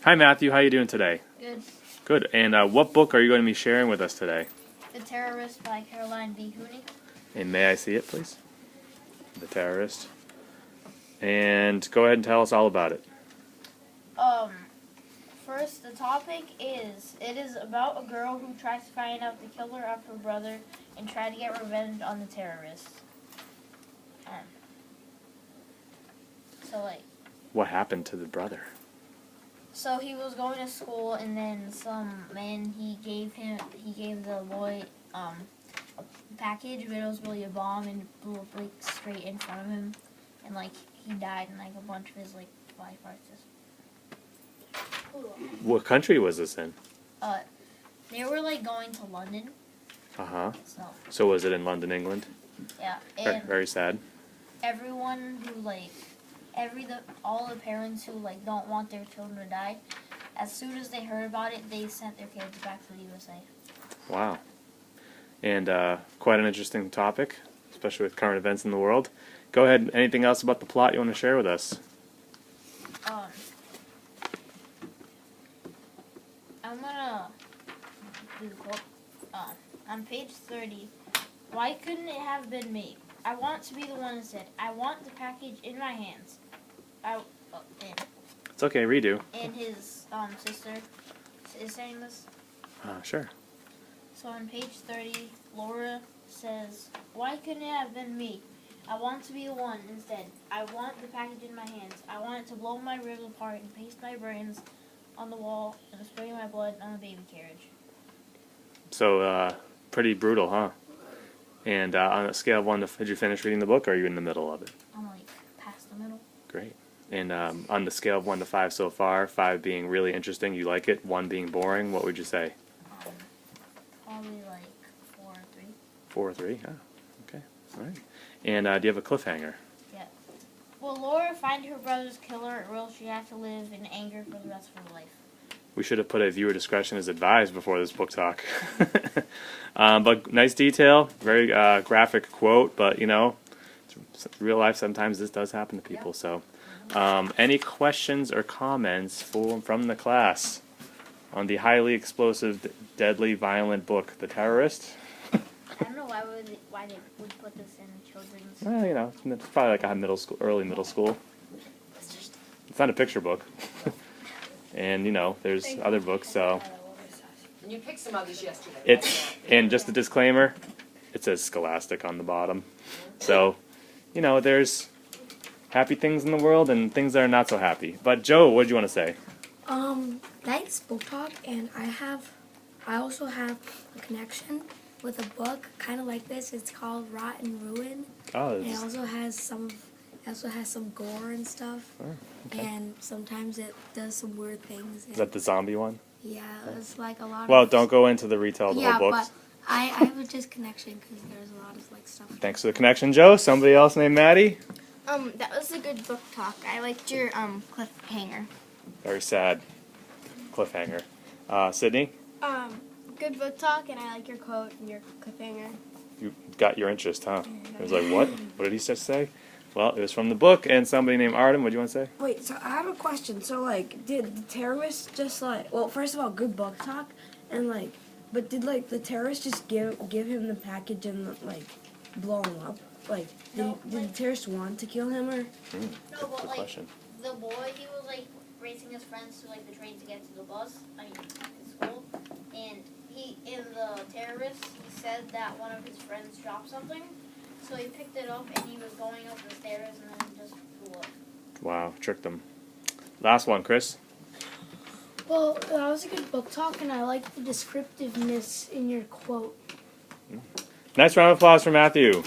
Hi Matthew, how are you doing today? Good. Good. And what book are you going to be sharing with us today? The Terrorist by Caroline B. Cooney. And may I see it, please? The Terrorist. And go ahead and tell us all about it. First, the topic is, it is about a girl who tries to find out the killer of her brother and try to get revenge on the terrorists. What happened to the brother? So he was going to school, and then some man, he gave the boy a package, but it was really a bomb, and it blew up like straight in front of him, and like he died, and like a bunch of his like body parts just. What country was this in? They were like going to London. Uh-huh. So was it in London, England? yeah, and Very sad. everyone who like all the parents who like don't want their children to die, as soon as they heard about it, they sent their kids back to the USA. Wow. And quite an interesting topic, especially with current events in the world. Go ahead. Anything else about the plot you want to share with us? I'm gonna do the quote. On page 30, why couldn't it have been me? I want to be the one who said, I want the package in my hands. It's okay, redo. And his sister is saying this. Sure. So on page 30, Laura says, why couldn't it have been me? I want to be the one instead. I want the package in my hands. I want it to blow my ribs apart and paste my brains on the wall and spray my blood on the baby carriage. So, pretty brutal, huh? And on a scale of 1 to... Did you finish reading the book, or are you in the middle of it? I'm like past the middle. Great. And on the scale of 1 to 5 so far, 5 being really interesting, you like it, 1 being boring, what would you say? Probably like 4 or 3. 4 or 3? Oh, okay. All right. And do you have a cliffhanger? Yeah. Will Laura find her brother's killer, or will she have to live in anger for the rest of her life? We should have put a viewer discretion as advised before this book talk. But nice detail, very graphic quote, but you know, real life, sometimes this does happen to people. So, any questions or comments from the class on the highly explosive, deadly, violent book, The Terrorist? I don't know why they would put this in children's. Well, you know, it's probably like a early middle school. It's not a picture book. And you know, there's other books, so. And you picked some others yesterday. And just a disclaimer, it says Scholastic on the bottom. So, you know, there's happy things in the world and things that are not so happy. But Joe, what did you want to say? Thanks, Book Talk, and I also have a connection with a book kind of like this. It's called Rotten Ruin. Oh, and it also has some gore and stuff. Oh, okay. And sometimes it does some weird things. Is that the zombie one? Yeah, it's like a lot of... Well, don't go into the retail of the whole book. Yeah, but I have a just connection because there's a lot of like stuff. Thanks for the connection, Joe. Somebody else named Maddie? That was a good book talk. I liked your cliffhanger. Very sad cliffhanger. Sydney? Good book talk, and I like your quote and your cliffhanger. You got your interest, huh? It was like, what? What did he just say? Well, it was from the book, and somebody named Artem. What do you want to say? Wait, so I have a question. So, like, did the terrorists just, like... Well, first of all, good book talk. And, like... But did, like, the terrorists just give him the package and, like, blow him up? Like, did the terrorists want to kill him, or... No, but Good like, question. the boy, he was like racing his friends to like the train to get to the bus, to school, and in the terrorist, he said that one of his friends dropped something, so he picked it up and he was going up the stairs and then just flew up. Wow, tricked them. Last one, Chris. Well, that was a good book talk, and I like the descriptiveness in your quote. Nice round of applause for Matthew.